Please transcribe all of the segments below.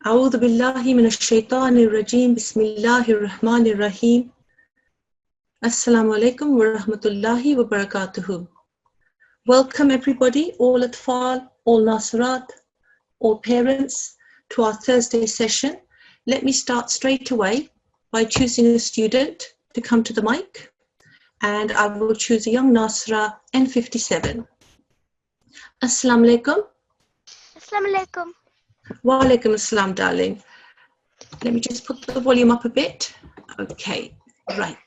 أعوذ بالله من الشيطان الرجيم بسم الله الرحمن الرحيم Assalamu alaikum wa rahmatullahi wa barakatuhu. Welcome everybody, all Atfal, all Nasirat, all parents to our Thursday session. Let me start straight away by choosing a student to come to the mic, and I will choose a young Nasra N57. Assalamu alaikum. Assalamu alaikum. Wa alaikum assalam, darling. Let me just put the volume up a bit. Okay, right.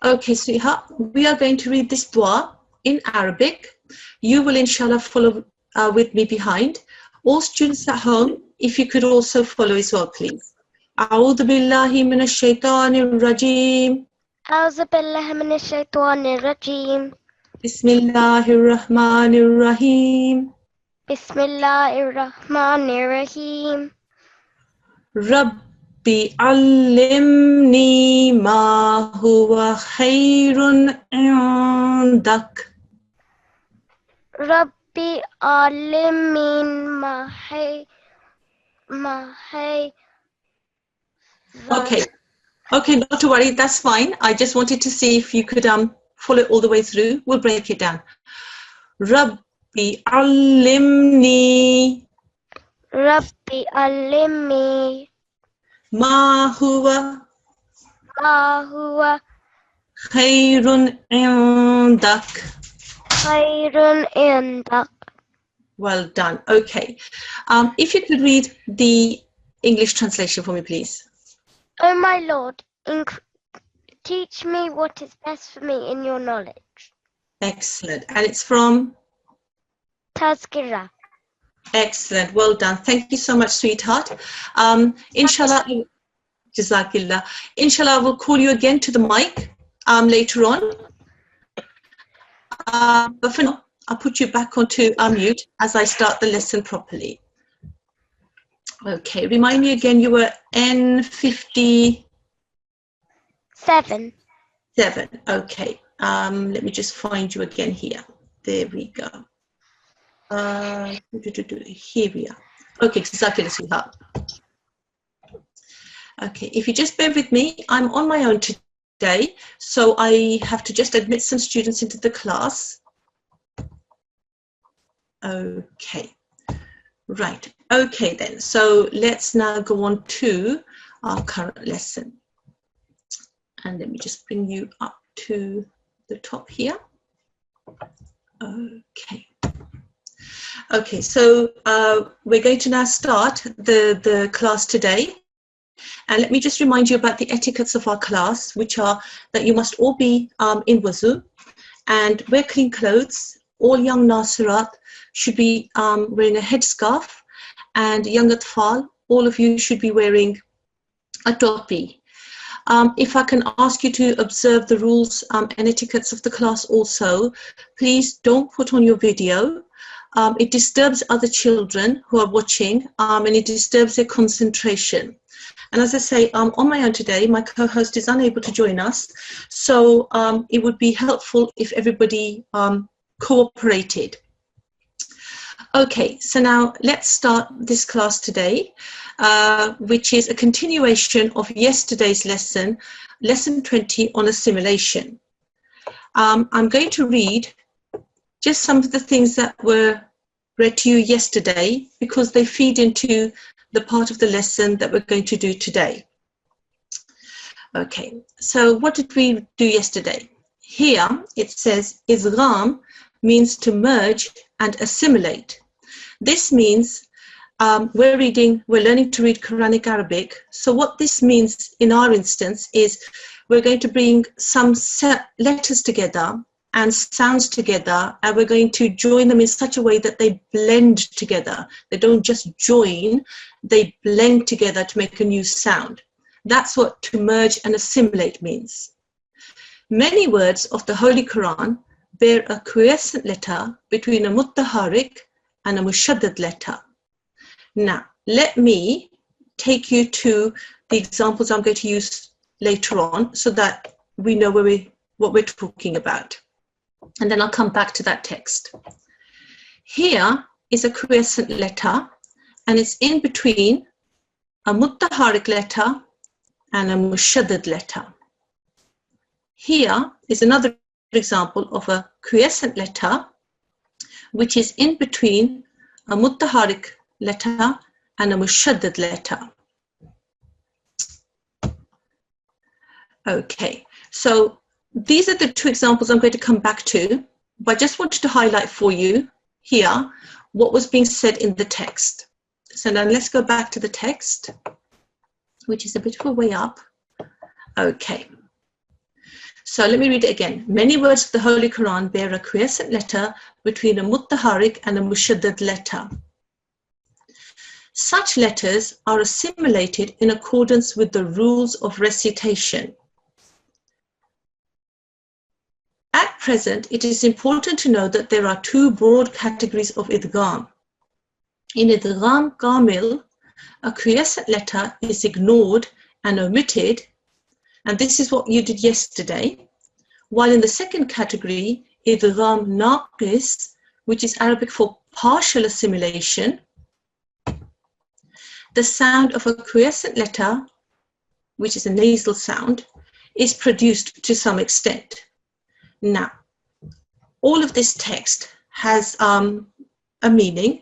Okay, sweetheart, we are going to read this dua in Arabic. You will inshallah follow with me behind. All students at home, if you could also follow as well, please. أعوذ بالله من الشيطان الرجيم. أعوذ بالله من الشيطان الرجيم. بسم الله الرحمن الرحيم. بسم الله الرحمن الرحيم. ربي علمني ما هو خير عندك. ربي علمني ما هي Okay, not to worry, that's fine. I just wanted to see if you could follow it all the way through. We'll break it down. Rabbi allimni ربي علمني ma huwa ما هو khairun indak. خير عندك. Well done. Okay. If you could read the English translation for me, please. O my Lord, teach me what is best for me in your knowledge. Excellent. And it's from? Tazkirah. Excellent. Well done. Thank you so much, sweetheart. Inshallah, Jazakillah. Inshallah, we'll call you again to the mic later on. But for now, I'll put you back onto mute as I start the lesson properly. Okay, remind me again, you were N57. 7. Okay, let me just find you again here. There we go. Here we are. Okay, Jazakillah, sweetheart. Okay, if you just bear with me, I'm on my own today, so I have to just admit some students into the class. Okay, right. Okay then, so let's now go on to our current lesson. And let me just bring you up to the top here. Okay. Okay, so we're going to now start the class today. And let me just remind you about the etiquettes of our class, which are that you must all be in wuzu and wear clean clothes. All young Nasirat should be wearing a headscarf, and young Atfal, all of you should be wearing a topi. If I can ask you to observe the rules and etiquettes of the class also, please don't put on your video. It disturbs other children who are watching, and it disturbs their concentration. And as I say, on my own today, my co-host is unable to join us, so it would be helpful if everybody cooperated. Okay, so now let's start this class today, which is a continuation of yesterday's lesson, lesson 20 on assimilation. I'm going to read just some of the things that were read to you yesterday because they feed into the part of the lesson that we're going to do today. Okay, so what did we do yesterday? Here it says Izgham means to merge and assimilate. This means we're learning to read Quranic Arabic. So what this means in our instance is we're going to bring some letters together and sounds together, and we're going to join them in such a way that they blend together. They don't just join, they blend together to make a new sound. That's what to merge and assimilate means. Many words of the Holy Quran bear a quiescent letter between a mutaharik and a mushaddad letter. Now, let me take you to the examples I'm going to use later on so that we know what we're talking about. And then I'll come back to that text. Here is a quiescent letter, and it's in between a mutaharik letter and a mushaddad letter. Here is another example of a quiescent letter which is in between a mutaharik letter and a mushaddad letter. Okay, so these are the two examples I'm going to come back to, but I just wanted to highlight for you here what was being said in the text. So now let's go back to the text, which is a bit of a way up. Okay, so let me read it again. Many words of the Holy Quran bear a quiescent letter between a mutaharik and a mushaddad letter. Such letters are assimilated in accordance with the rules of recitation. At present, it is important to know that there are two broad categories of idgham. In idgham kamil, a quiescent letter is ignored and omitted, and this is what you did yesterday, while in the second category, idgham naqis, which is Arabic for partial assimilation, the sound of a quiescent letter, which is a nasal sound, is produced to some extent. Now, all of this text has a meaning,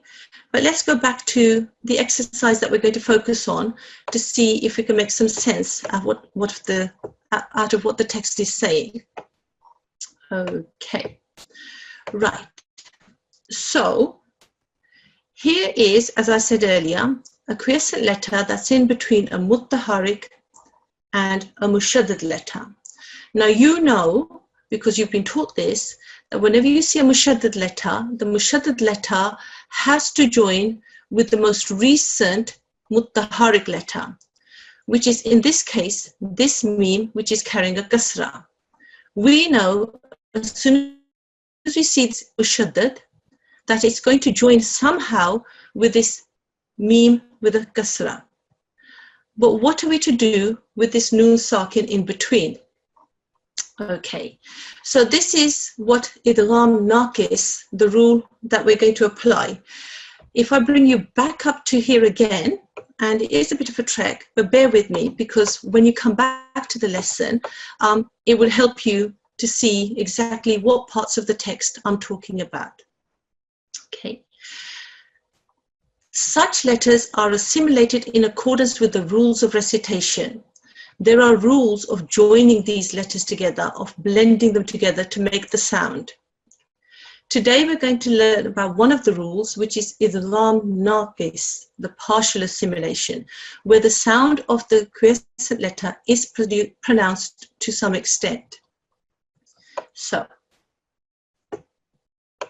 but let's go back to the exercise that we're going to focus on to see if we can make some sense of out of what the text is saying. Okay, right. So here is, as I said earlier, a quiescent letter that's in between a mutaharik and a mushaddad letter. Now you know, because you've been taught this, that whenever you see a mushaddad letter, the mushaddad letter has to join with the most recent mutaharik letter, which is in this case, this meme, which is carrying a kasra. We know as soon as we see it's mushaddad, that it's going to join somehow with this meme with a kasra. But what are we to do with this noon sakin in between? Okay, so this is what idgham naqis, the rule that we're going to apply. If I bring you back up to here again, and it is a bit of a trek, but bear with me, because when you come back to the lesson, it will help you to see exactly what parts of the text I'm talking about. Okay. Such letters are assimilated in accordance with the rules of recitation. There are rules of joining these letters together, of blending them together to make the sound. Today we're going to learn about one of the rules, which is idgham naqis, the partial assimilation, where the sound of the quiescent letter is pronounced to some extent. So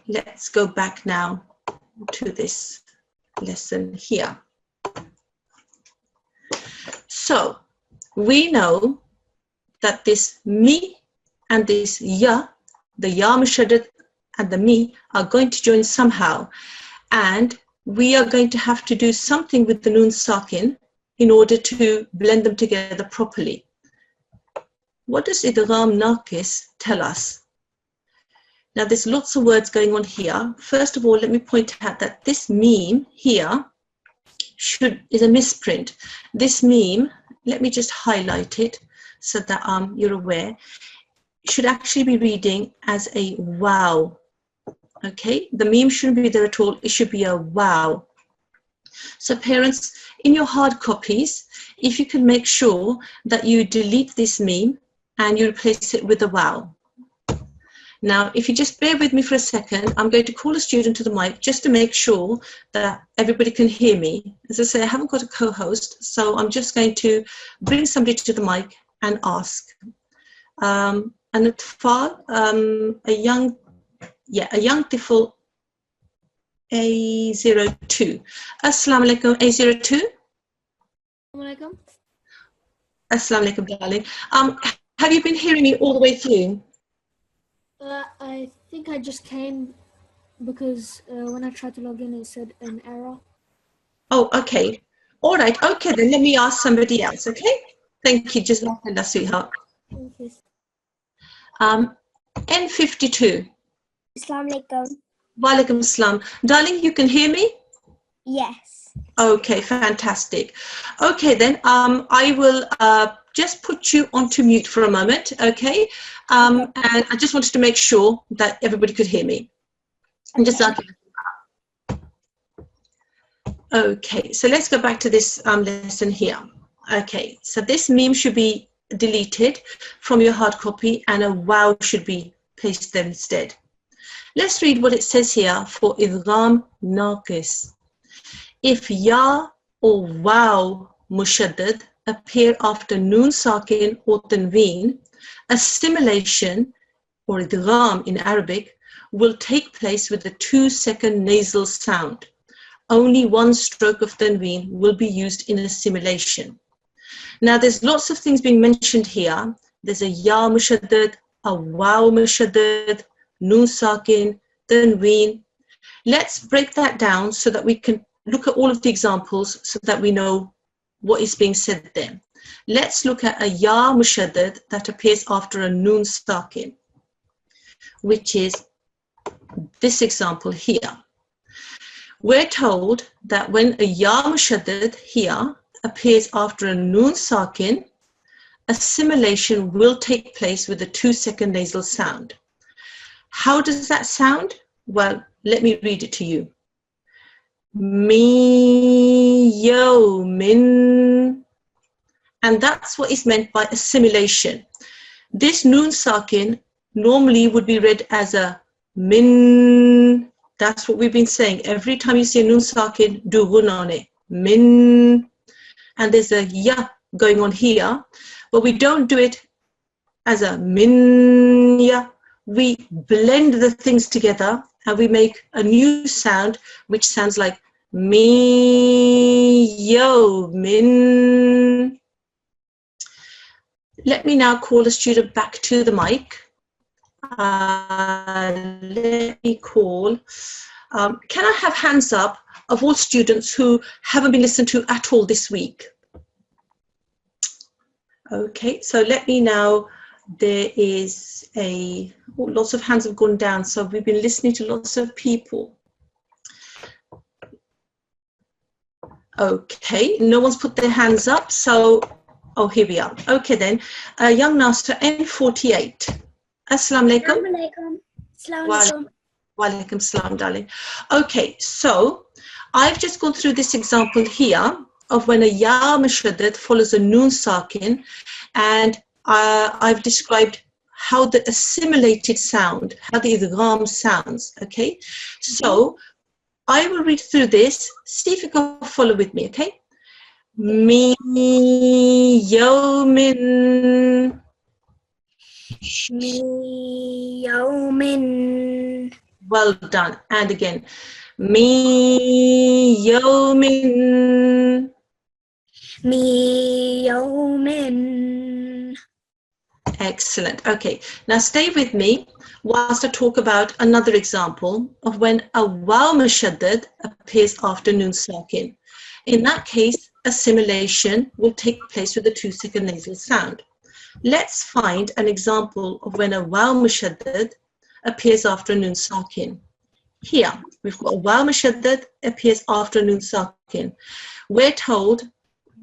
let's go back now to this lesson here. So we know that this mi and this ya, the ya mushaddad and the mi, are going to join somehow, and we are going to have to do something with the noon sakin in order to blend them together properly. What does idgham naqis tell us? Now there's lots of words going on here. First of all, let me point out that this meme here is a misprint. This meme, let me just highlight it so that you're aware, should actually be reading as a wow. Okay, the meme shouldn't be there at all, it should be a wow. So parents, in your hard copies, if you can make sure that you delete this meme and you replace it with a wow. Now, if you just bear with me for a second, I'm going to call a student to the mic just to make sure that everybody can hear me. As I say, I haven't got a co-host, so I'm just going to bring somebody to the mic and ask. And at far, a young tifl A02. Assalamu alaikum, A02. Assalamualaikum. Assalamu alaikum, darling. Have you been hearing me all the way through? I think I just came because when I tried to log in, it said an error. Oh, okay. All right. Okay, then let me ask somebody else, okay? Thank you, Jazakallah, sweetheart. Okay. N52. Assalamualaikum. Walaikum assalam. Darling, you can hear me? Yes. Okay, fantastic. Okay, then I will just put you onto mute for a moment, okay? And I just wanted to make sure that everybody could hear me. And just okay, so let's go back to this lesson here. Okay, so this meme should be deleted from your hard copy and a wow should be placed there instead. Let's read what it says here for idgham naqis. If ya or wow mushaddad appear after noon sakin or tanween, assimilation or idgham in Arabic will take place with a 2-second nasal sound. Only one stroke of tanween will be used in assimilation. Now there's lots of things being mentioned here. There's a ya mushaddad, a wow mushaddad, noon sakin, tanween. Let's break that down so that we can look at all of the examples so that we know what is being said there. Let's look at a ya mushaddad that appears after a noon sakin, which is this example here. We're told that when a ya mushaddad here appears after a noon sakin, assimilation will take place with a 2-second nasal sound. How does that sound? Well, let me read it to you. Mi yawmin. And that's what is meant by assimilation. This noon sakin normally would be read as a min. That's what we've been saying. Every time you see a noon sakin, do gun on it. Min. And there's a ya going on here, but we don't do it as a min ya. We blend the things together and we make a new sound which sounds like mi yo min. Let me now call a student back to the mic. Let me call. Can I have hands up of all students who haven't been listened to at all this week? Okay, so let me now. There is lots of hands have gone down, so we've been listening to lots of people. Okay, no one's put their hands up, so, oh, here we are. Okay then, young Nasser, N48. Assalamu alaikum. Wa alaikum salam, darling. Okay, so I've just gone through this example here of when a ya mushaddad follows a noon sakin, and I've described how the assimilated sound, how the idgham sounds, okay? So I will read through this, see if you can follow with me, okay? Mi yawmin. Mi yawmin. Well done. And again. Mi yawmin. Mi yawmin. Excellent. Okay, now stay with me whilst I talk about another example of when a waw mushaddad appears after noon sakin. In that case, assimilation will take place with a 2-second nasal sound. Let's find an example of when a waw mushaddad appears after noon sakin. Here, we've got a waw mushaddad appears after noon sakin. We're told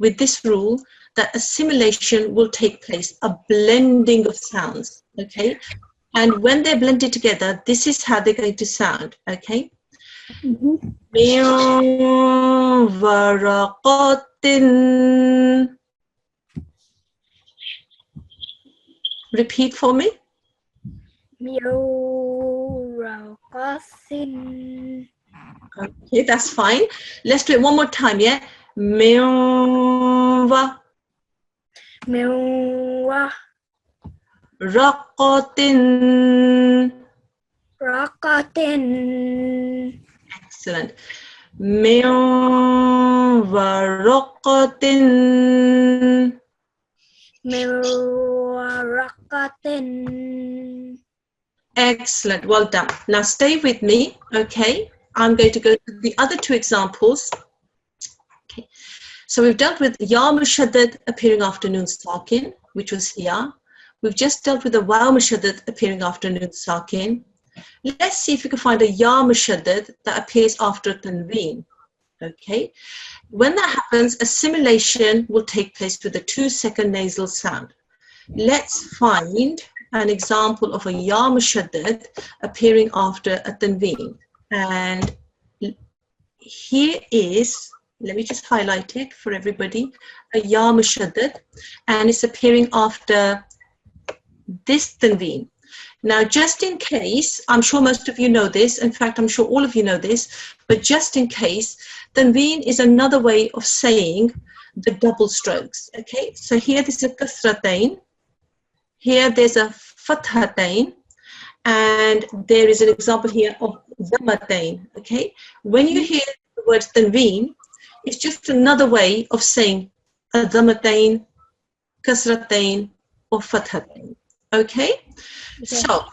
with this rule that assimilation will take place, a blending of sounds, okay? And when they're blended together, this is how they're going to sound, okay? Min waraqatin. Repeat for me. Min waraqatin. Okay, that's fine. Let's do it one more time, yeah? Min waraqatin. Excellent. Min waraqatin. Excellent, well done. Now stay with me, okay? I'm going to go to the other two examples. Okay, so we've dealt with ya mushaddad appearing after noon sakin, which was here. We've just dealt with the waw mushaddad appearing after noon sakin. Let's see if we can find a ya mushaddad that appears after tanween. Okay. When that happens, assimilation will take place with a 2-second nasal sound. Let's find an example of a ya mushaddad appearing after a tanween. And here is, let me just highlight it for everybody, a ya mushaddad, and it's appearing after this tanween. Now, just in case, I'm sure most of you know this, in fact, I'm sure all of you know this, but just in case, tanween is another way of saying the double strokes, okay? So here this is a kasratain, here there's a fathatain, and there is an example here of dhammatain, okay? When you hear the word tanween, it's just another way of saying a dhammatain, kasratain, or fathatain, okay? So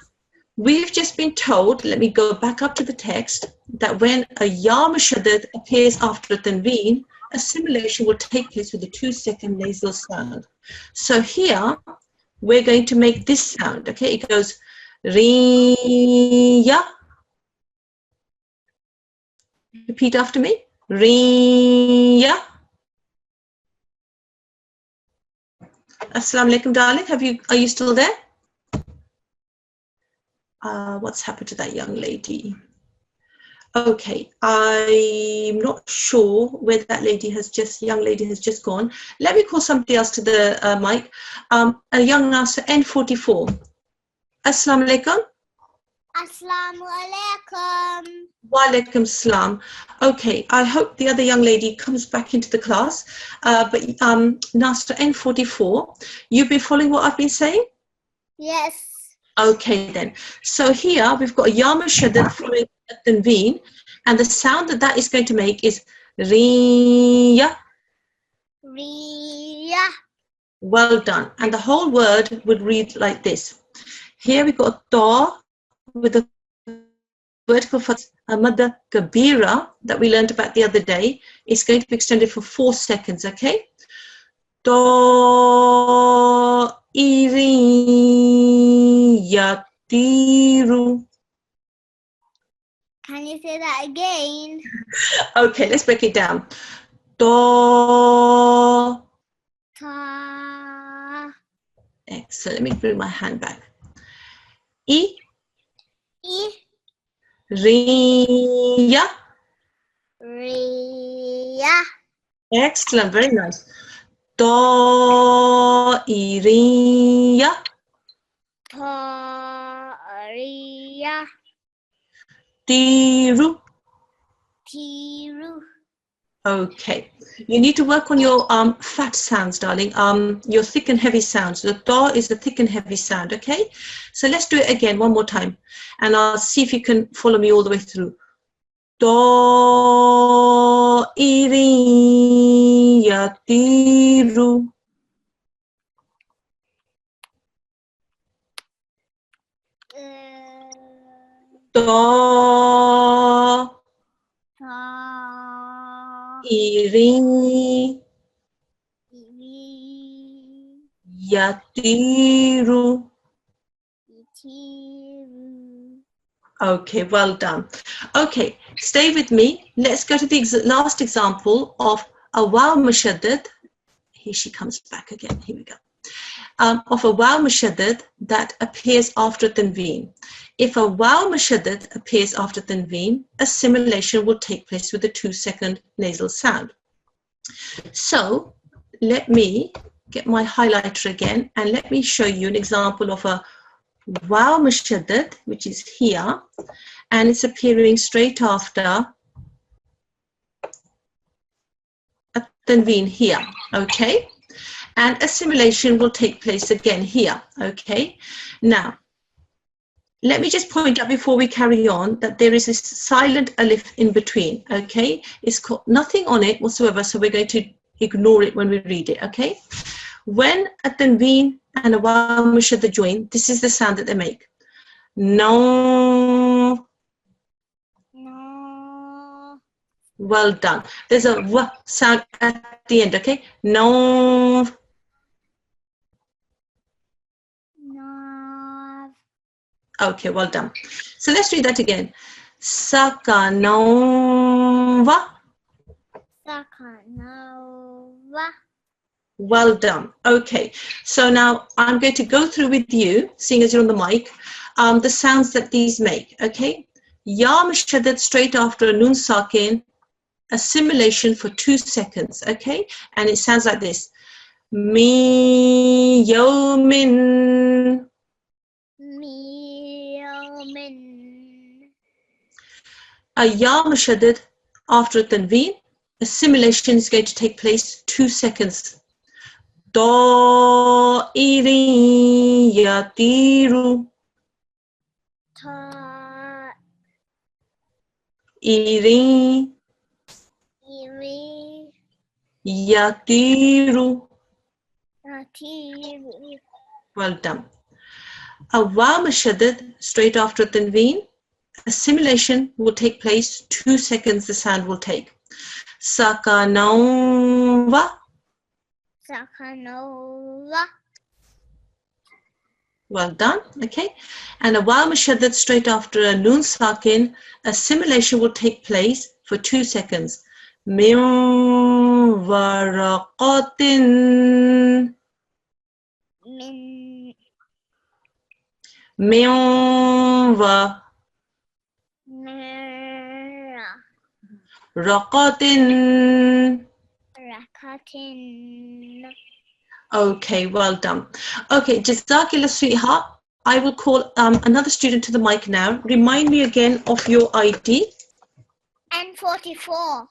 we've just been told, let me go back up to the text, that when a ya mushaddad appears after a tanween, assimilation will take place with a 2-second nasal sound. So here, we're going to make this sound, okay? It goes riya. Repeat after me. Riya. Assalamu alaikum, darling. Are you still there? What's happened to that young lady? Okay, I'm not sure where that young lady has just gone. Let me call somebody else to the mic. A young answer, N44. Assalamu alaikum. Assalamu alaikum. Wa alaikum salam. Okay, I hope the other young lady comes back into the class. But Nasra N44, you've been following what I've been saying? Yes. Okay then. So here we've got a ya mushaddad following a tanween, and the sound that is going to make is riya. Riya. Well done. And the whole word would read like this. Here we've got a ta with a vertical madda kabira that we learned about the other day. It's going to be extended for 4 seconds, okay? Ta yatiru. Can you say that again? Okay, let's break it down. Ta. Ta. Excellent. Let me bring my hand back. I. I. Riya. Riya. Excellent. Very nice. Ta iriya. Ta. Riya. Tiru. Tiru. Okay. You need to work on your fat sounds, darling. Your thick and heavy sounds. The ta is a thick and heavy sound, okay? So let's do it again one more time. And I'll see if you can follow me all the way through. Ta iriya tiru. Ta Ta. iriya tiru. Tiru. Okay, well done. Okay, stay with me. Let's go to the last example of a waw mushaddad. Here she comes back again. Here we go. Of a waw mushaddad that appears after tanween. If a waw mushaddad appears after tanween, assimilation will take place with a 2-second nasal sound. So let me get my highlighter again and let me show you an example of a waw mushaddad, which is here, and it's appearing straight after a tanween here, okay? And assimilation will take place again here, okay? Now, let me just point out before we carry on that there is this silent alif in between, okay? It's got nothing on it whatsoever, so we're going to ignore it when we read it, okay? When a tanween and a waw mushaddad join, this is the sound that they make. No. No. Well done. There's a w sound at the end, okay? No. No. Okay, well done. So let's read that again. Sakanova. Sakanova. Well done. Okay, so now I'm going to go through with you, seeing as you're on the mic, the sounds that these make. Okay, Ya mushaddad straight after a noon sakin, assimilation for 2 seconds. Okay, and it sounds like this: Mi yawmin. Miomin. A Ya mushaddad after a tanveen, assimilation is going to take place 2 seconds. Ta'irin yatiru. Ta. Irin Iri. yatiru. Ratiru. Well done. A wa mushaddad straight after a tanveen, assimilation will take place 2 seconds the sound will take. Sakanawa. Sakanova. Well done. Okay. And a wa mushaddad straight after a noon sakin, assimilation will take place for 2 seconds. Min waraqatin. Min. Min waraqatin. Rakatin. Okay, well done. Okay, Jazakillah, sweetheart. I will call another student to the mic now. Remind me again of your ID. N44.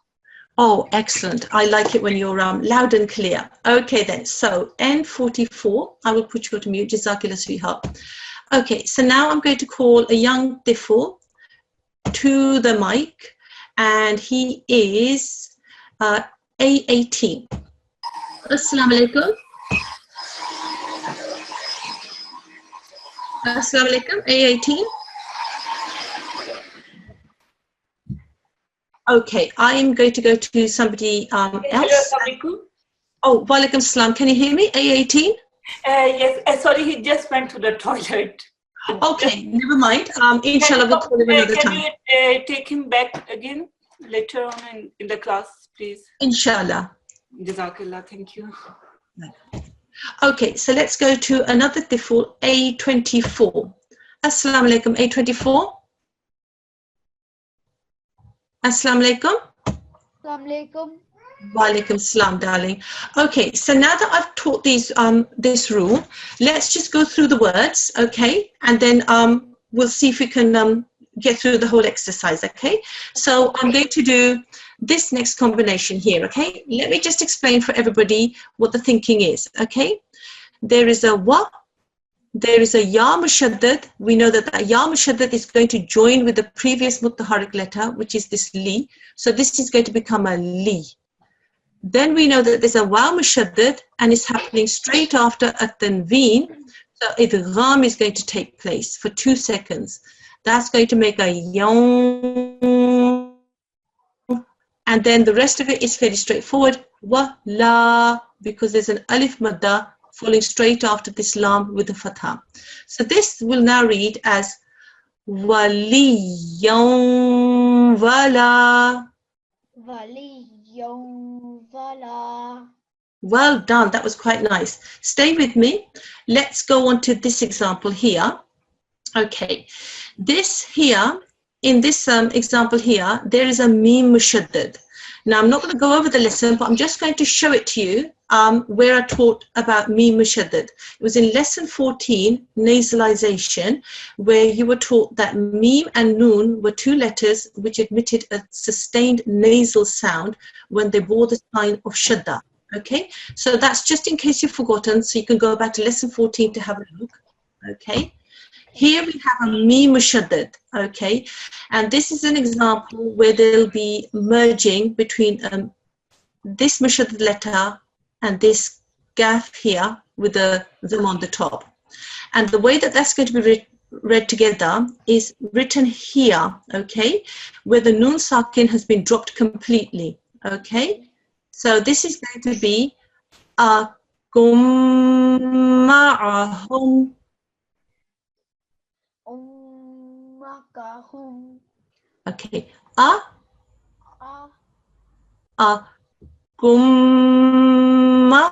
Oh, excellent. I like it when you're loud and clear. Okay then, so N44, I will put you to mute, Jazakillah, sweetheart. Okay, so now I'm going to call a young Tifl to the mic, and he is A18. Assalamu alaikum. Assalamu alaikum, A18. Okay, I am going to go to somebody else. Oh, walaikum salam. Can you hear me, A18? Yes, sorry, he just went to the toilet. Okay, never mind. Inshallah, we'll call him another time. Can you take him back again later on in the class, please? Inshallah. Jazakallah, thank you. Okay, so let's go to another Tifl, A24. Assalamu alaikum, A24. Assalamu alaikum. Assalamu alaikum. Walaikum salam, darling. Okay, so now that I've taught these this rule, let's just go through the words, okay? And then we'll see if we can get through the whole exercise, okay? So I'm going to do this next combination here, okay? Let me just explain for everybody what the thinking is, okay? There is a wa, there is a ya mushaddad. We know that the ya mushaddad is going to join with the previous mutaharrik letter, which is this li. So this is going to become a li. Then we know that there's a waw mushaddad and it's happening straight after a tanveen. So idgham is going to take place for 2 seconds. That's going to make a yawn. And then the rest of it is fairly straightforward. Wa la, because there's an alif madda falling straight after this lam with the fatha. So this will now read as waliyan wala. Wala. Well done, that was quite nice. Stay with me. Let's go on to this example here. Okay, this here, in this example here, there is a mim mushaddad. Now, I'm not going to go over the lesson, but I'm just going to show it to you where I taught about mim mushaddad. It was in lesson 14, nasalization, where you were taught that mim and noon were 2 letters which admitted a sustained nasal sound when they bore the sign of shadda. Okay, so that's just in case you've forgotten, so you can go back to lesson 14 to have a look. Okay, here we have a mim mushaddad. Okay, and this is an example where there'll be merging between this mushaddad letter and this gaf here with the them on the top. And the way that that's going to be read together is written here, okay, where the noon sakin has been dropped completely. Okay, so this is going to be akum ma'ahum. Ummahum. Okay, Ah. akum Akumma.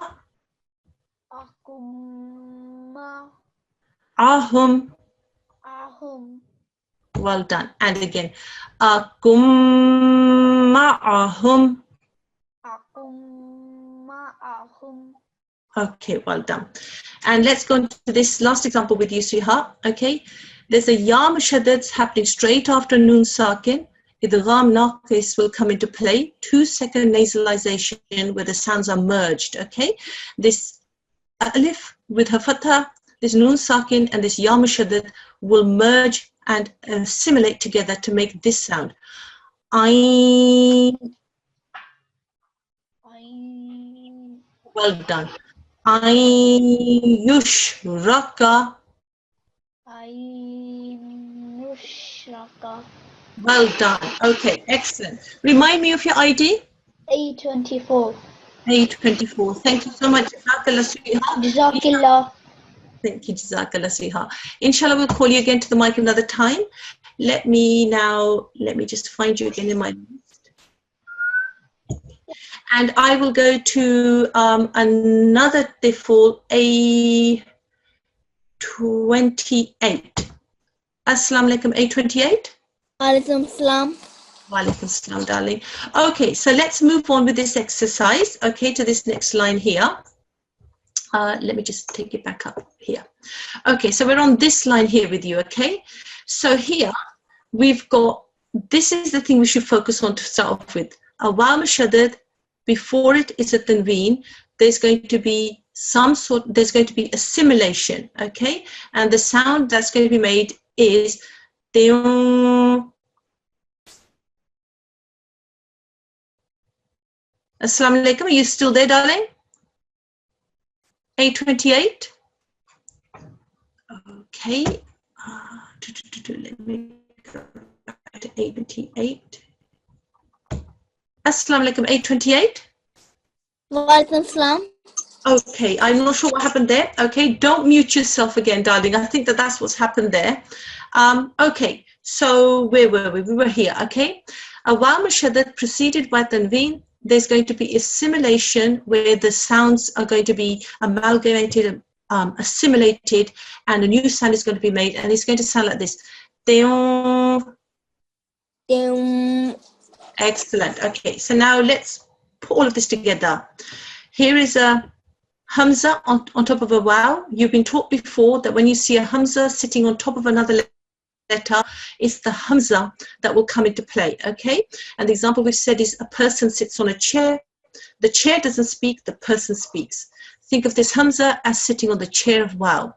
Akumma. Ahum. Ahum. Well done. And again. Akumma ahum. Akumma. Ahum. Okay, well done. And let's go into this last example with you, Sriha. Okay, there's a ya mushaddad happening straight after noon sakin. Idgham naqis will come into play. 2-second nasalization where the sounds are merged. Okay, this alif with her fatha, this noon sakin and this ya mushaddad will merge and assimilate together to make this sound. Ayn. Ayn. Well done. Ayushraka. Ayushraka. Well done. Okay, excellent. Remind me of your ID. A24. A24. Thank you so much. Jazakallah Sriha. Jazakillah. Thank you, Jazakallah Sriha. Inshallah, we'll call you again to the mic another time. Let me just find you again in my list. And I will go to another default, A28. Assalamu alaikum, A28. Alaikum salam. Walaikum salam, darling. Okay, so let's move on with this exercise, okay, to this next line here. Let me just take it back up here. Okay, so we're on this line here with you, okay? So here we've got, this is the thing we should focus on to start off with. A waw mushaddad, before it is a tanween, there's going to be there's going to be assimilation, okay? And the sound that's going to be made is deon. Assalamu alaikum, are you still there, darling? A28? Okay. Let me go back to A28. Assalamu alaikum, A28? Walaikum salam. Okay, I'm not sure what happened there. Okay, don't mute yourself again, darling. I think that's what's happened there. Okay, so where were we? We were here, okay? A waw mushaddad preceded by tanween. There's going to be assimilation where the sounds are going to be amalgamated, assimilated, and a new sound is going to be made, and it's going to sound like this. Deon. Excellent. Okay, so now let's put all of this together. Here is a hamza on top of a waw. You've been taught before that when you see a hamza sitting on top of another letter, it's the hamza that will come into play, okay? And the example we've said is a person sits on a chair. The chair doesn't speak, the person speaks. Think of this hamza as sitting on the chair of waw.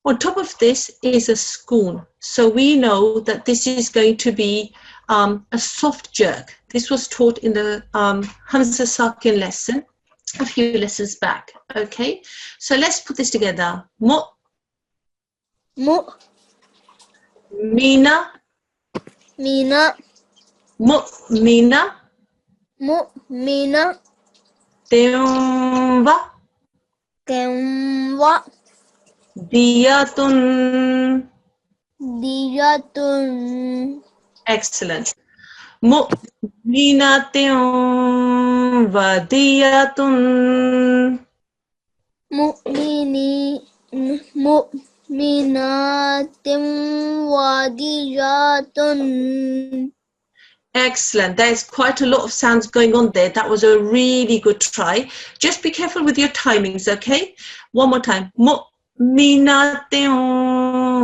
On top of this is a sukoon. So we know that this is going to be a soft jerk. This was taught in the hamza sakin lesson a few lessons back, okay? So let's put this together. Mina. Mina. Mu'mina. Mu'mina. Temba. Kemwa. Diyatun. Diyatun. Excellent. Mu'minatin wa diyatun. Mu'minatin wadiyatun. Excellent. There's quite a lot of sounds going on there. That was a really good try. Just be careful with your timings, okay? One more time. Mu'minatin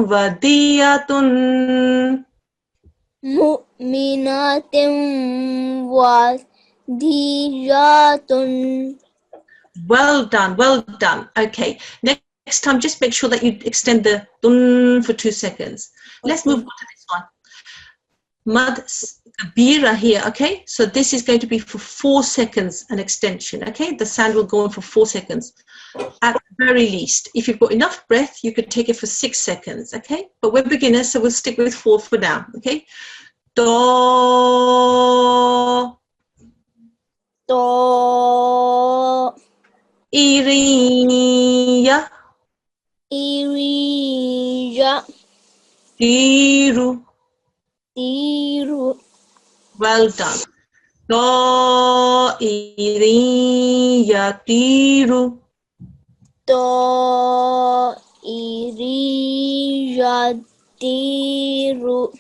wadiyatun. Mu'minatin wadiyatun. Well done, well done. Okay. Next time, just make sure that you extend the dun for 2 seconds. Let's move on to this one. Mad kabira here, okay? So this is going to be for 4 seconds an extension, okay? The sound will go on for 4 seconds. At the very least, if you've got enough breath, you could take it for 6 seconds, okay? But we're beginners, so we'll stick with 4 for now, okay? Do. Do. Iriya. Iriya. Tiru. Tiru. Well done. Do طائر يطير. طائر يطير.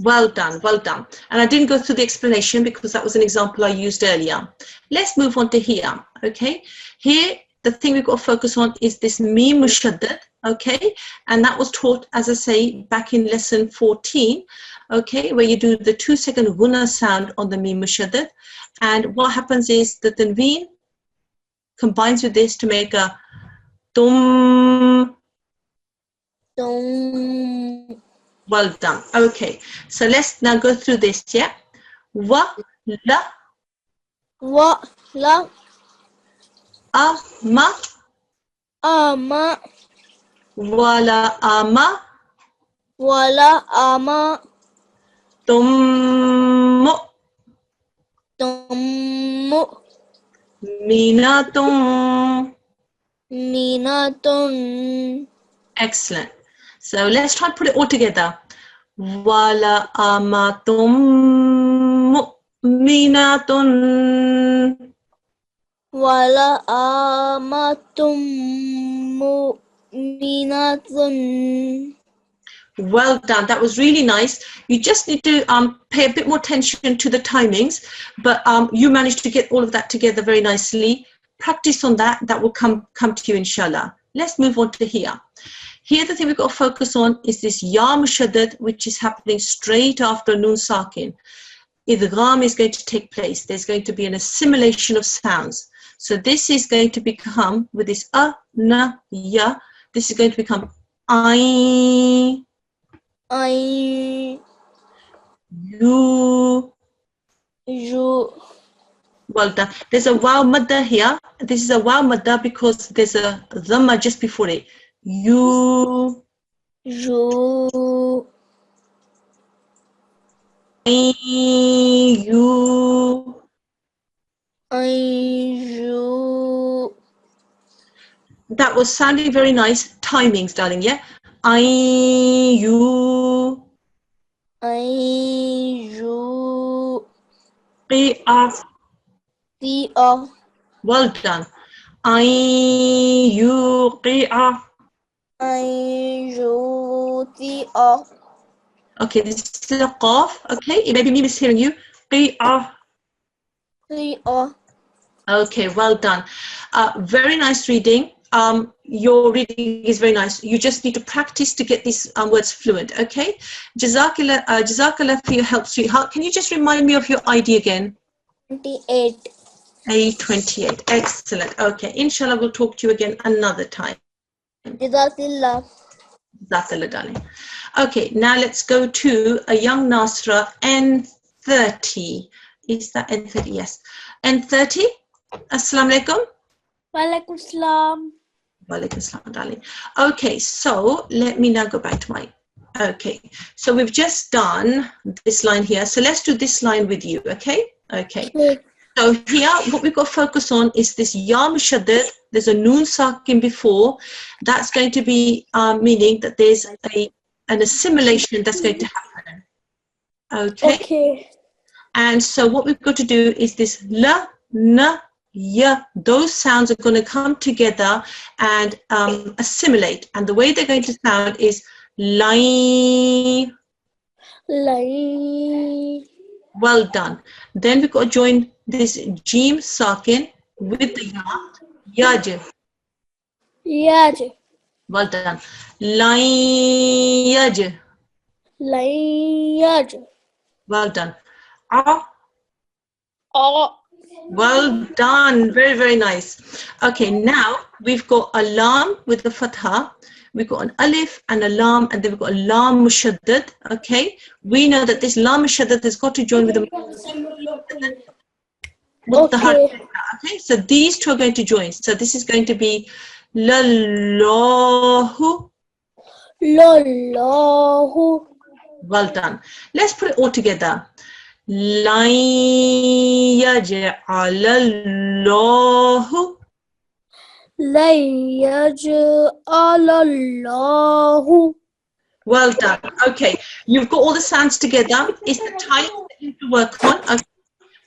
Well done, well done. And I didn't go through the explanation because that was an example I used earlier. Let's move on to here, okay? Here, the thing we've got to focus on is this mim mushaddad, okay? And that was taught, as I say, back in lesson 14, okay, where you do the 2-second guna sound on the mim mushaddad. And what happens is the tanween combines with this to make a tum. Tum. Well done. Okay, so let's now go through this, yeah? Wa, la, Wa, la, ama, ama, wala, ama, wala, ama, tum, tum, minatum. minatun. Excellent. So let's try and put it all together. Wala amatum mu'minatun. Wala amatum mu'minatun. Well done. That was really nice. You just need to pay a bit more attention to the timings, but you managed to get all of that together very nicely. Practice on that. That will come to you, inshallah. Let's move on to here. Here, the thing we've got to focus on is this ya mushaddad, which is happening straight after nun sakin. Idgham is going to take place. There's going to be an assimilation of sounds. So this is going to become, with this na, ya, this is going to become I, you. Well done. There's a waw madda here. This is a waw madda because there's a dhamma just before it. You. You. You. You. That was sounding very nice. Timings, darling, yeah? You. You. Qiyah. Well done. You. Qiyah. Okay, this is a qaf. Okay, maybe me mishearing you. Qiyah. Okay, well done. Very nice reading. Your reading is very nice. You just need to practice to get these words fluent, okay? Jazakallah for your help, sweetheart. Can you just remind me of your ID again? 28. A28. Excellent. Okay, inshallah, we'll talk to you again another time. Jazakallah. Jazakallah, darling. Okay, now let's go to a young Nasra, N30. Is that N30? Yes. N30. Assalamu alaikum. Walaikum salam. Walaikum salam, darling. Okay, so let me now go back to my. Okay, so we've just done this line here. So let's do this line with you, okay? Okay. So here, what we've got to focus on is this ya mushaddad. There's a noon sakin before. That's going to be meaning that there's an assimilation that's going to happen. Okay. Okay. And so what we've got to do is this la, na, ya. Those sounds are going to come together and assimilate. And the way they're going to sound is lai. Lai. Well done. Then we've got to join this jeem sakin with the ya, yaj. Yaj. Well done. Lai yaj. Lai yaj. Well done. Ah. Oh. Well done. Very, very nice. Okay, now we've got a lam with the fatha. We've got an alif and a lam, and then we've got a lam mushaddad. Okay, we know that this lam mushaddad has got to join with the Okay. Okay, so these two are going to join. So this is going to be lallahu. Lallahu. Well done. Let's put it all together. Lan yaj'alallahu. Lan yaj'alallahu. Well done. Okay, you've got all the sounds together. It's the time that you need to work on. Okay.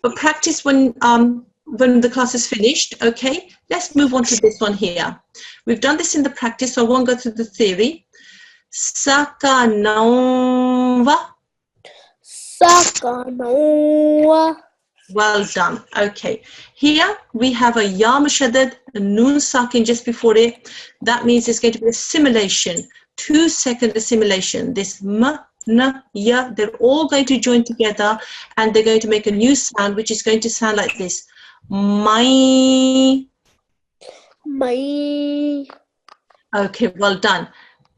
But practice when when the class is finished. Okay, let's move on to this one here. We've done this in the practice, so I won't go through the theory. Sakanawa. Sakanawa. Well done. Okay, here we have a ya mushaddad, a noon sakin just before it. That means it's going to be assimilation, 2-second assimilation. This m, n, ya, they're all going to join together and they're going to make a new sound, which is going to sound like this. My. My. Okay, well done.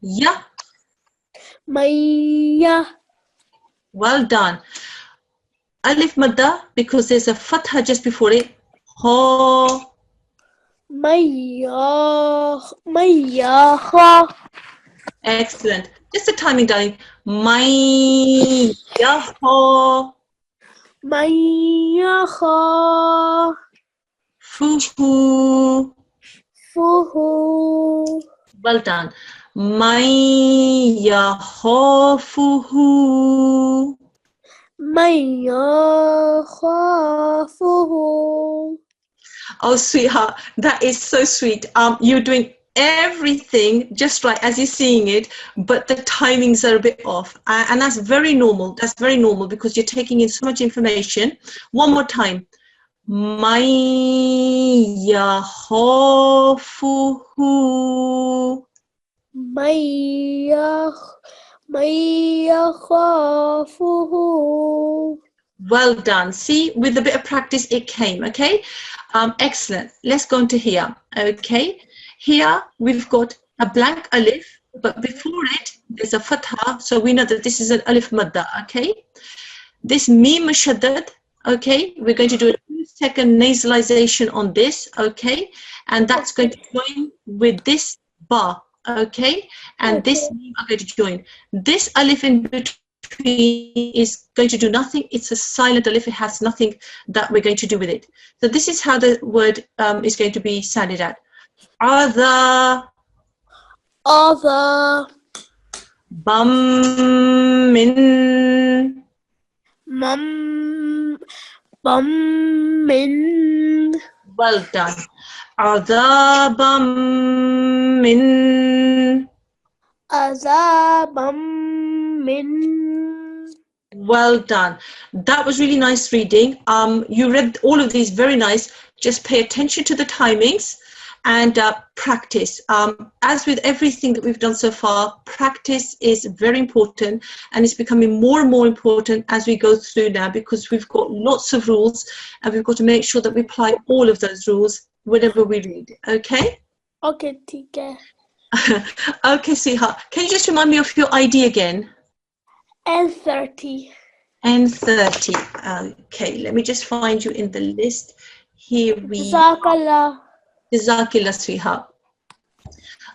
Ya. Maya. Well done. Alif madda, because there's a fatha just before it. Ho. Maya. Maya. Excellent. Just the timing, darling. My yaho. Maya. Fuhu. Fuhu. Well done. My yaho fuhu. Maya. Fuhu. Oh, sweetheart, that is so sweet. You're doing everything just right as you're seeing it, but the timings are a bit off. And that's very normal. That's very normal because you're taking in so much information. One more time. My yahofuhu. Maya. Maya. Fuhu. Well done. See, with a bit of practice, it came. Okay. Excellent. Let's go into here. Okay. Here we've got a blank alif, but before it there's a fatha, so we know that this is an alif madda. Okay. This mim mushaddad. Okay. We're going to do a 2-second nasalization on this. Okay. And that's going to join with this ba. Okay. And this mim are going to join. This alif in between is going to do nothing. It's a silent alif. It has nothing that we're going to do with it. So this is how the word is going to be sounded at. Other. Other. Bum min. Mum. Bum. Min. Well done. Other bum min. Azabam. Min. Well done. That was really nice reading. You read all of these very nice. Just pay attention to the timings and practice. As with everything that we've done so far, practice is very important and it's becoming more and more important as we go through now because we've got lots of rules and we've got to make sure that we apply all of those rules whenever we read. Okay? Okay, teacher. Okay, sweetheart. Can you just remind me of your ID again? N30. N30. Okay, let me just find you in the list. Here we Jazakallah. Jazakillah, sweetheart.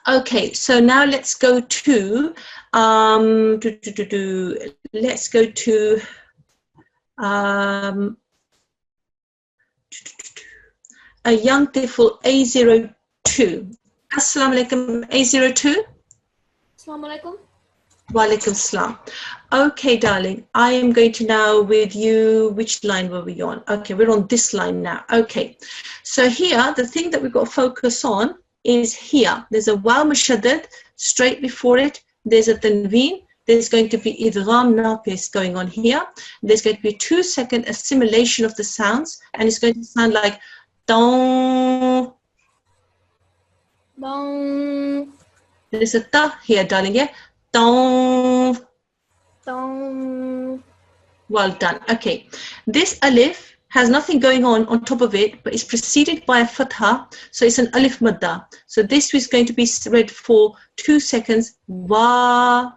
Okay, so now let's go to let's go to a young tiful A02. Assalamu alaikum, A02. Assalamu alaikum. Walaikum salam. Okay, darling, I am going to now with you, which line were we on? Okay, we're on this line now. Okay, so here, the thing that we've got to focus on is here. There's a waw mushaddad straight before it. There's a tanween. There's going to be idgham naqis going on here. There's going to be a 2-second assimilation of the sounds, and it's going to sound like don. Dong. There's a ta here, darling, yeah? Don. Dong. Well done. Okay. This alif has nothing going on top of it, but it's preceded by a fatha. So it's an alif madda. So this is going to be read for 2 seconds. Wa.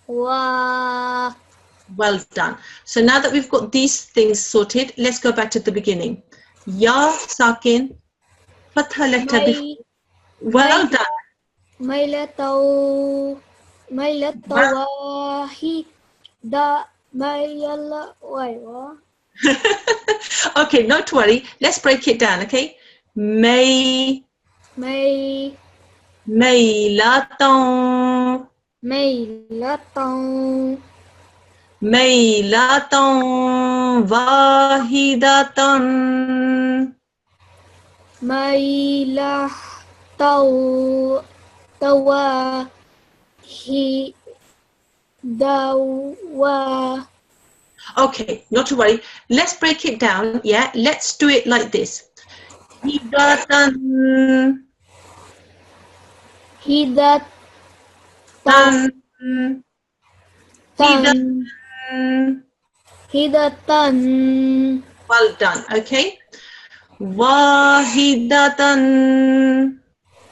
Wa. Well done. So now that we've got these things sorted, let's go back to the beginning. Ya sakin. Fatha letter before. Well done. Mailatawahi da maila wa. Okay, not to worry. Let's break it down, okay? May latong wahidatan ميلة توهي دوا. Okay, not to worry. Let's break it down. Yeah, let's do it like this. Hidatan, هدى tan, تن هدى تن. well done. Okay. Wahidatan,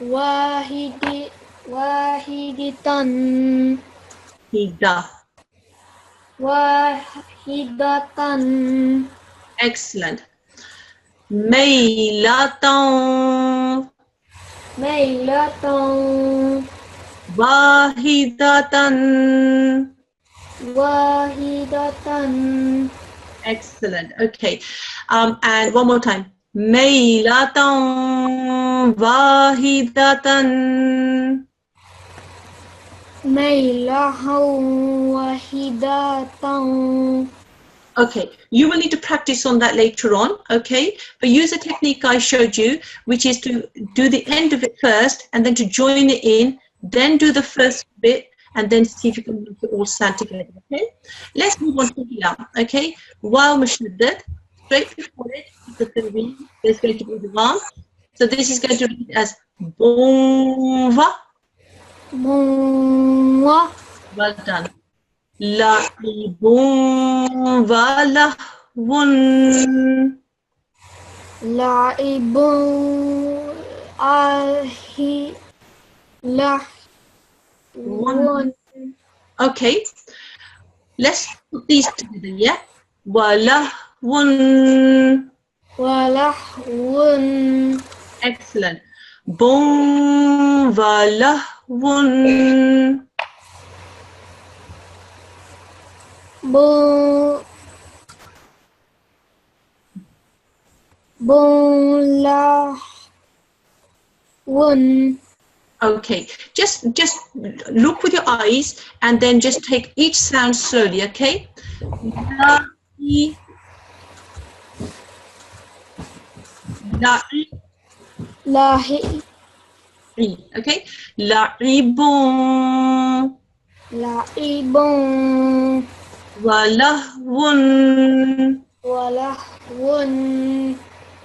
واحد واحدة hida. واحدة. Excellent. Mailatan, ميلة wahidatan. واحدة. Excellent. Okay. And one more time. Mailatan wahidatan. ميلة واحدة. Okay, you will need to practice on that later on, okay? But use the technique I showed you, which is to do the end of it first and then to join it in, then do the first bit, and then see if you can make it all sound together, okay? Let's move on to here, okay? Wow mushaddad, straight before it, there's going to be the lam. So this is going to read as bonva. مو Well done. La'ibun wa lahwun. لعب آهي لهو. Okay, let's put these together, yeah? Wa lahwun. ولهو. Excellent. Bun wa lahwun. لهو. Okay, just look with your eyes and then just take each sound slowly, okay? La'i, la'i, لاهي okay? La'ibun لعب wa lahwun. ولهو.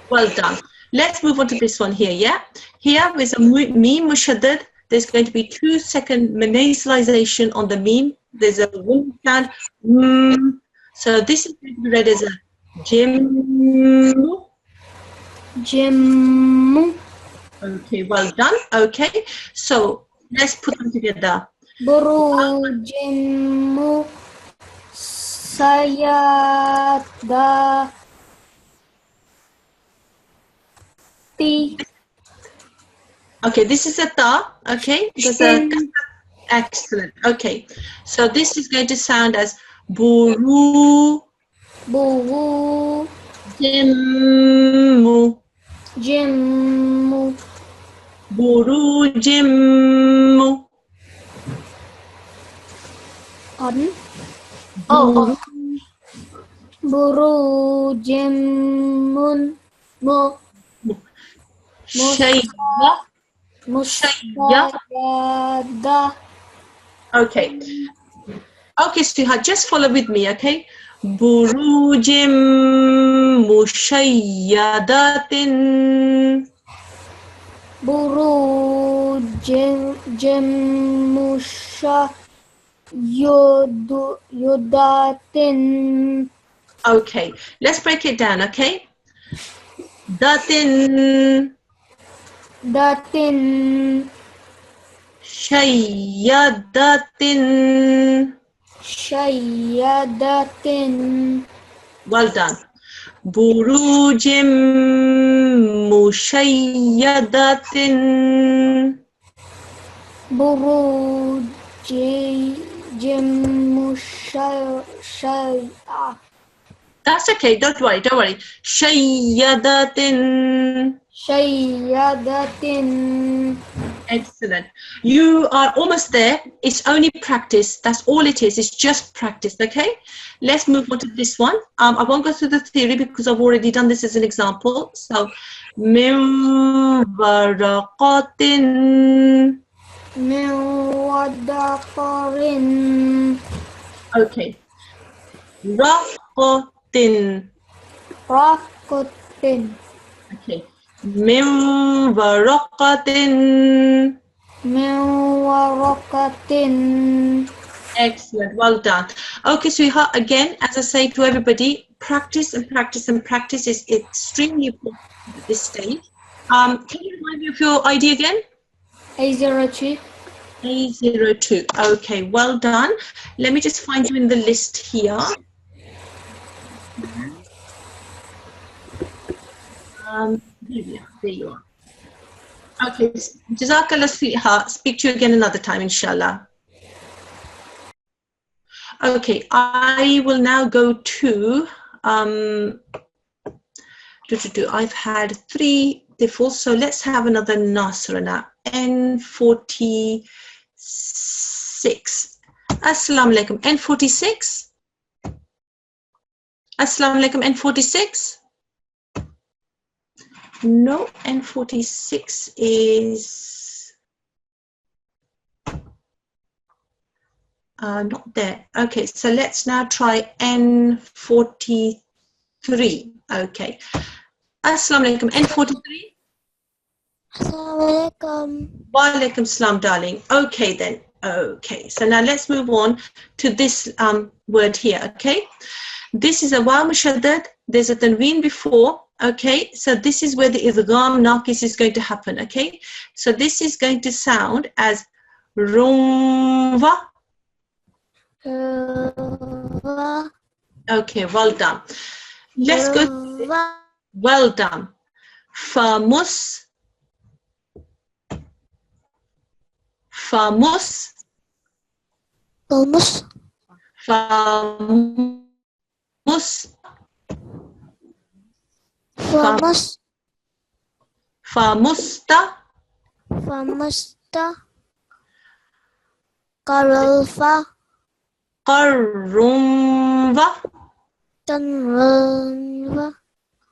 Well done. Let's move on to this one here, yeah? Here with a meme mushaddad, there's going to be 2-second nasalization on the meme. There's a one sound. So this is going to be read as a jim. جم Okay, well done. Okay, so let's put them together. بروج سيادة Okay, this is a ta, okay? There's a excellent. Okay, so this is going to sound as buru بو jimmu, جم buru jimmu, on oh بروج shayya. مشيدة. Okay. Okay, sweetheart, just follow with me, okay? Burujim mushayyadatin. بروج مشيدة. Okay, let's break it down, okay? Datin, دة shayyadatin. شيدة. Well done. Burujim mushayyadatin. بروج مشيدة. That's okay, don't worry. Shayyadatin. شيدة. Excellent. You are almost there. It's only practice. That's all it is. It's just practice, okay? Let's move on to this one. I won't go through the theory because I've already done this as an example. So min waraqatin. من ودقر Okay. Raqatin. رقة Okay. Min waraqatin. من ورقة. Excellent. Well done. Okay, sweetheart, again, as I say to everybody, practice and practice and practice is extremely important at this stage. Can you remind me of your ID again? A02. A02. Okay, well done. Let me just find you in the list here. There you are. Okay, Jazakallah, sweetheart. Speak to you again another time, inshallah. Okay, I will now go to, I've had 3 diffs, so let's have another Nasra now. N46. Assalamu alaikum. N46. Assalamu alaikum. N46. No, N46 is not there. Okay, so let's now try N43. Okay. Assalamu alaikum. N43. Assalamu alaikum. Wa alaikum salam, darling. Okay then. Okay, so now let's move on to this word here. Okay, this is a waw mushaddad. There's a tanween before. Okay, so this is where the idgham naqis is going to happen. Okay, so this is going to sound as rumva. Okay, well done. Let's go. Well done. Famus. Famus. Famus. Famus. Famus. Famusta. Famusta. Karulfa. Qarumva. Tanrulva.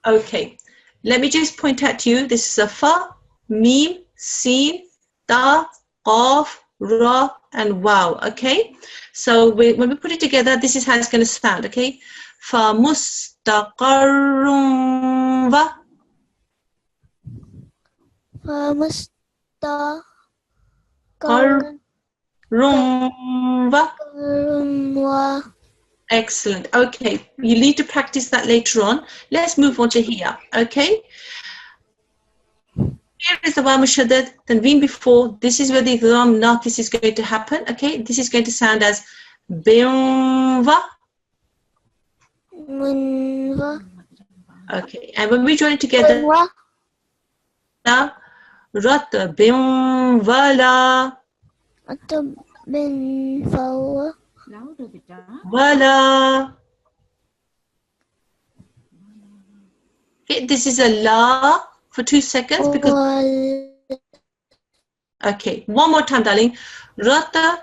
Okay, let me just point out to you, this is a fa, mim, sin, ta, qaf, ra, and wow. Okay, so when we put it together, this is how it's going to sound. Okay, fa mustaqarrum va. Fa musta. Qarrum va. Karumwa. Excellent. Okay, you need to practice that later on. Let's move on to here. Okay. Here is the waw mushaddad, tanween before. This is where the idgham naqis is going to happen. Okay, this is going to sound as binva. Munva. Okay, and when we join it together, now rat binvala. Atau bin fawa. Wala. Okay, this is a la for 2 seconds because. Okay, one more time, darling. Rata.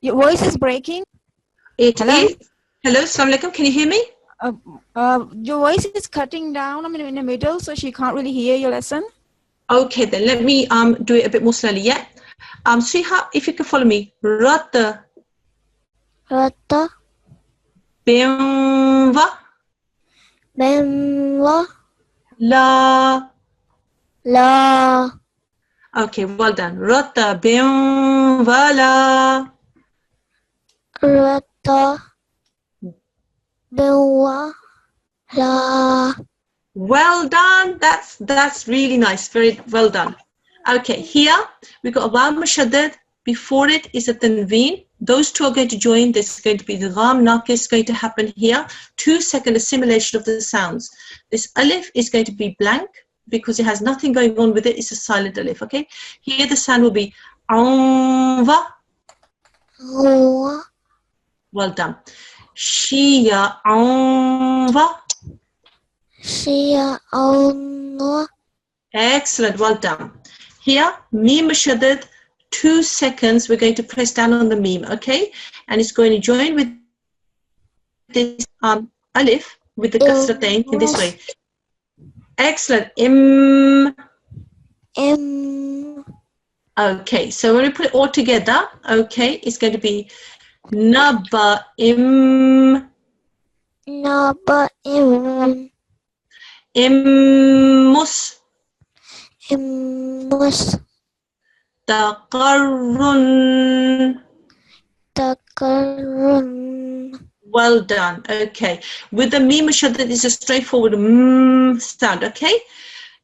Your voice is breaking. It Hello? is. Hello, assalamu alaikum. Can you hear me? Your voice is cutting down. I'm in the middle, so she can't really hear your lesson. Okay, then let me do it a bit more slowly. Yeah. Sweetheart, if you can follow me. Rata. Rata. Binva. Benwa. La. La. Okay, well done. Rata binvala. Rata. Benwa. La. Well done. That's really nice. Very well done. Okay, here we got a waw mushaddad. Before it is a tanween. Those two are going to join. There's going to be the idgham naqis going to happen here. 2-second assimilation of the sounds. This alif is going to be blank because it has nothing going on with it. It's a silent alif. Okay. Here the sound will be anva. Well done. Shia anva. Shia anwa. Excellent. Well done. Here, mim mushaddad, 2 seconds. We're going to press down on the mim, okay? And it's going to join with this alif with the kasratain in this way. Excellent. Im. Okay, so when we put it all together, okay, it's going to be naba'im. Immus. Taqarrun. Well done. Okay. With the mim shaddad, it's a straightforward sound. Okay.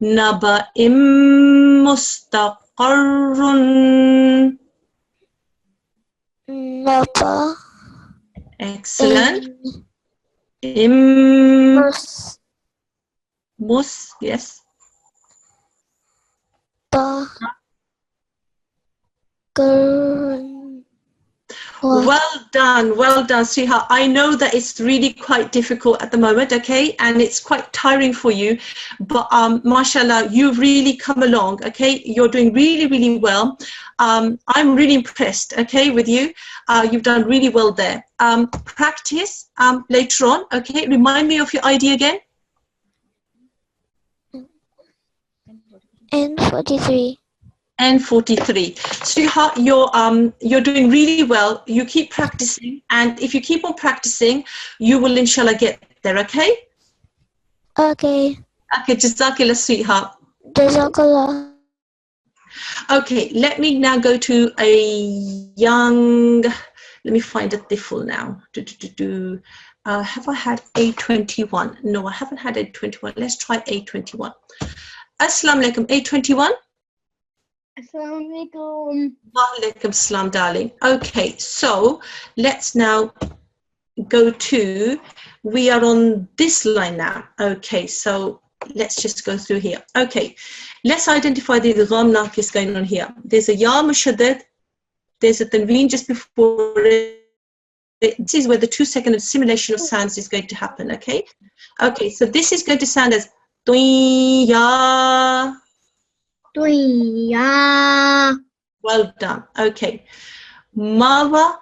Naba'im mustaqarrun. Excellent. Mus. Yes. Well done, Siha. I know that it's really quite difficult at the moment, okay, and it's quite tiring for you, but mashallah, you've really come along, okay. You're doing really well. I'm really impressed, okay, with you. You've done really well there. Practice later on, okay. Remind me of your ID again. N43. N43. Sweetheart, you're doing really well. You keep practicing, and if you keep on practicing, you will inshallah get there, okay? Okay. Okay, Jazakallah, sweetheart. Jazakallah. Okay, let me now go to a young, let me find a tifl now. Have I had A21? No, I haven't had A21. Let's try A21. Assalamu alaikum, A21. Assalamualaikum. Walaikum salam, darling. Okay, so let's now go to, we are on this line now. Okay, so let's just go through here. Okay, let's identify the idgham naqis going on here. There's a ya mushaddad, there's a tanween just before it. This is where the 2-second assimilation of sounds is going to happen, okay? Okay, so this is going to sound as ya. Well done. Okay. Mawa.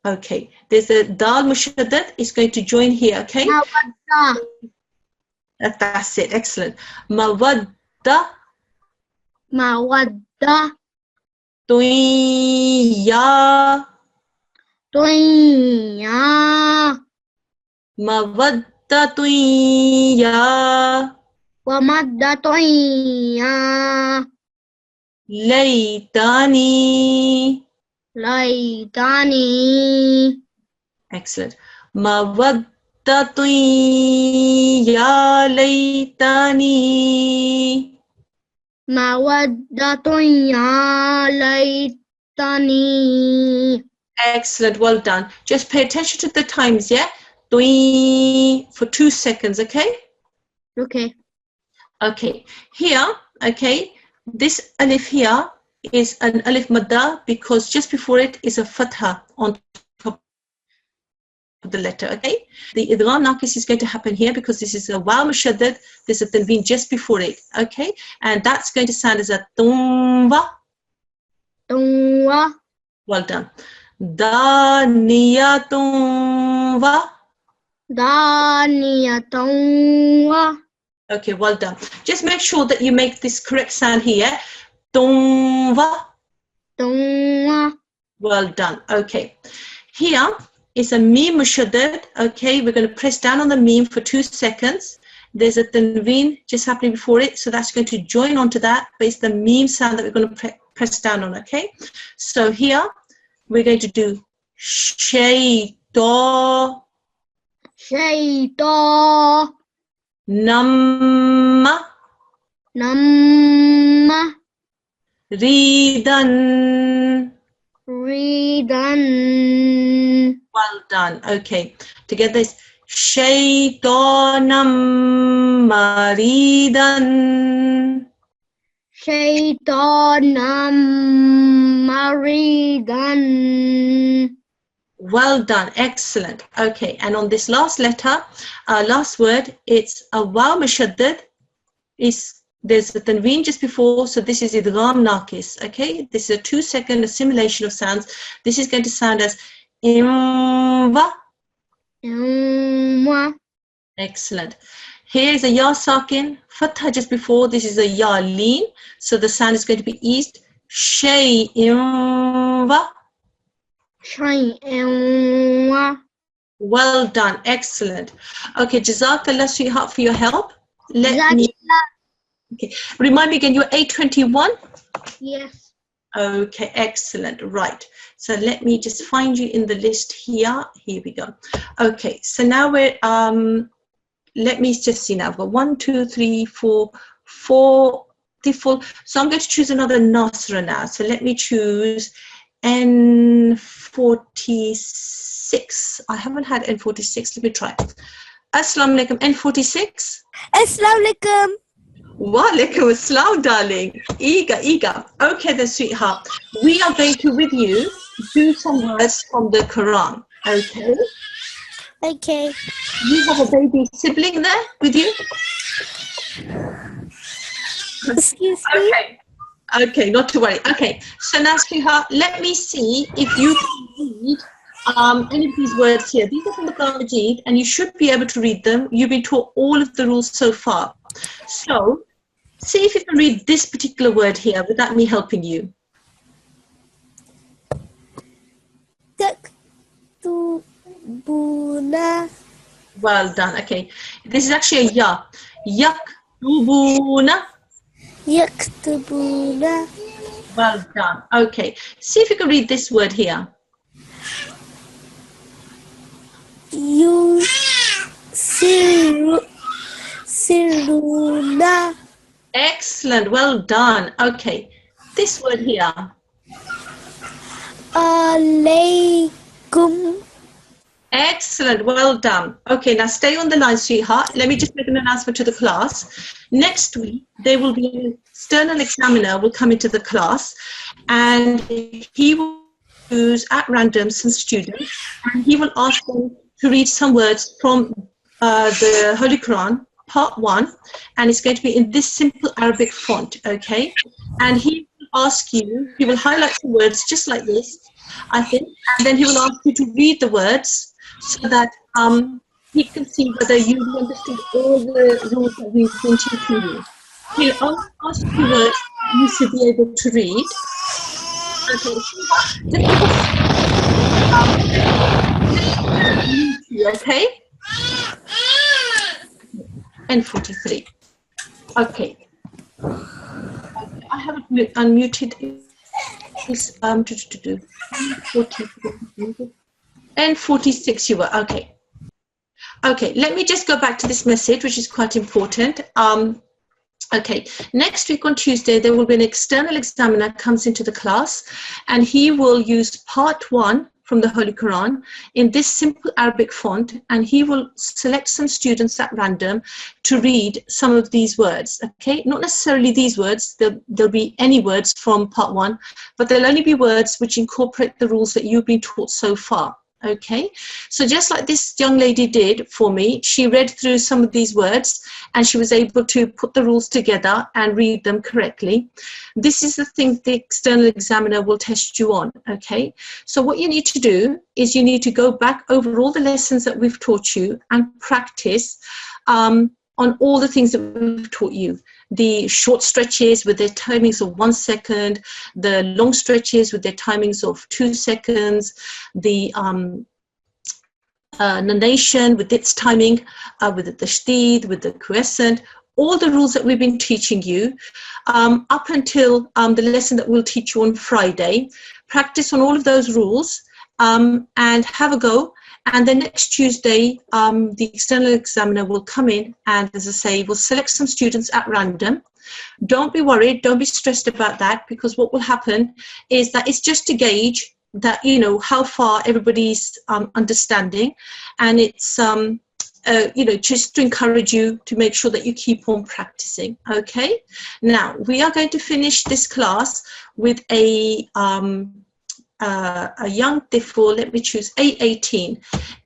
Okay. There's a dal mushaddad. It's going to join here. Okay. That's it. Excellent. Mawadda. Tuya. Mawadda tuya. Laytani. Excellent. Mawaddatun ya laytani. Excellent. Well done. Just pay attention to the times, yeah? For 2 seconds, okay? Okay. Okay, here, okay, this alif here is an alif madda because just before it is a fatha on top of the letter, okay? The idgham naqis is going to happen here because this is a waw mushaddad, there's a tanween just before it, okay? And that's going to sound as a tumwa. Well done. Daniyatun. Okay, well done. Just make sure that you make this correct sound here. Tumwa. Well done. Okay. Here is a mim mushaddad. Okay, we're going to press down on the mim for 2 seconds. There's a tanween just happening before it, so that's going to join onto that, but it's the mim sound that we're going to press down on, okay? So here, we're going to do shayta. Namma. Ridan. Well done. Okay. Together is shaytanam maridan. Well done. Excellent. Okay. And on this last letter, last word, it's a waw mushaddad. There's a tanween just before, so this is idgham naqis. Okay. This is a 2-second assimilation of sounds. This is going to sound as imwa. Excellent. Here is a ya sakin, fatha just before. This is a ya lean, so the sound is going to be eased. Shay'in wa. شيء Well done, excellent. Okay, Jazakallah sweetheart for your help. Let me. Okay, remind me again. You're 821. Yes. Okay, excellent. Right. So let me just find you in the list here. Here we go. Okay, so now we're let me just see now. I've got 1, 2, 3, 4, 4 default. So I'm going to choose another Nasra now. So let me choose N46. I haven't had N46. Let me try. Assalamu alaikum. N46. Assalamu alaikum. Walaikum assalam, darling. Eager. Okay then, sweetheart. We are going to, with you, do some words from the Quran. Okay? Okay. You have a baby sibling there with you? Excuse me. Okay, not to worry. Okay, so now, sweetheart, let me see if you can read any of these words here. These are from the Quran Majid, and you should be able to read them. You've been taught all of the rules so far. So, see if you can read this particular word here without me helping you. Taktubuna. Well done. Okay, this is actually a ya. Yaktubuna. Yaktubuna. Well done. Okay, see if you can read this word here. Siruna. Excellent. Well done. Okay, this word here. Alaykum. Excellent. Well done. Okay, now stay on the line, sweetheart. Let me just make an announcement to the class. Next week, there will be an external examiner will come into the class, and he will choose at random some students, and he will ask them to read some words from the Holy Quran, part 1, and it's going to be in this simple Arabic font, okay? And he will ask you, he will highlight the words just like this, I think, and then he will ask you to read the words so that he can see whether you understood all the rules that we've been teaching you. He'll ask you words you should be able to read. Okay, N43. Okay. I haven't unmuted. N46 you were. Okay. Okay, let me just go back to this message, which is quite important. Okay, next week on Tuesday, there will be an external examiner comes into the class, and he will use part 1 from the Holy Quran in this simple Arabic font, and he will select some students at random to read some of these words, okay? Not necessarily these words, there'll be any words from part 1, but there'll only be words which incorporate the rules that you've been taught so far. Okay, so just like this young lady did for me, she read through some of these words and she was able to put the rules together and read them correctly. This is the thing the external examiner will test you on, okay? So what you need to do is you need to go back over all the lessons that we've taught you and practice on all the things that we've taught you. The short stretches with their timings of 1 second, the long stretches with their timings of 2 seconds, the nonation with its timing, with the tashdid, with the quiescent, all the rules that we've been teaching you up until the lesson that we'll teach you on Friday. Practice on all of those rules and have a go. And then next Tuesday, the external examiner will come in and, as I say, will select some students at random. Don't be worried, don't be stressed about that, because what will happen is that it's just to gauge that, you know, how far everybody's understanding. And it's, you know, just to encourage you to make sure that you keep on practicing, okay? Now, we are going to finish this class with a young tiful. Let me choose A18.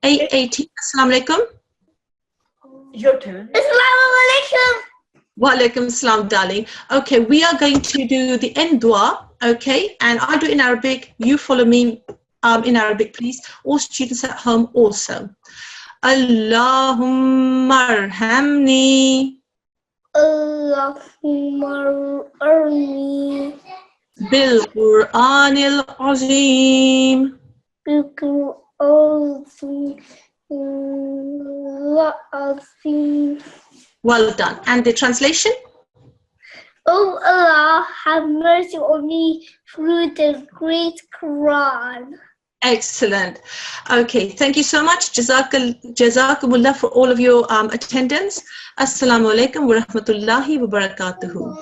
A18, Assalamu alaikum. Your turn. Assalamu alaikum. Wa alaikum assalam, darling. Okay, we are going to do the end dua, okay? And I'll do it in Arabic. You follow me in Arabic, please. All students at home also. Allahumma arhamni Allahumma arni bil Qur'anil azim. Azim. Well done. And the translation? Oh Allah, have mercy on me through the great Quran. Excellent. Okay, thank you so much. Jazakumullah for all of your attendance. Assalamu alaikum wa rahmatullahi wa barakatuhu.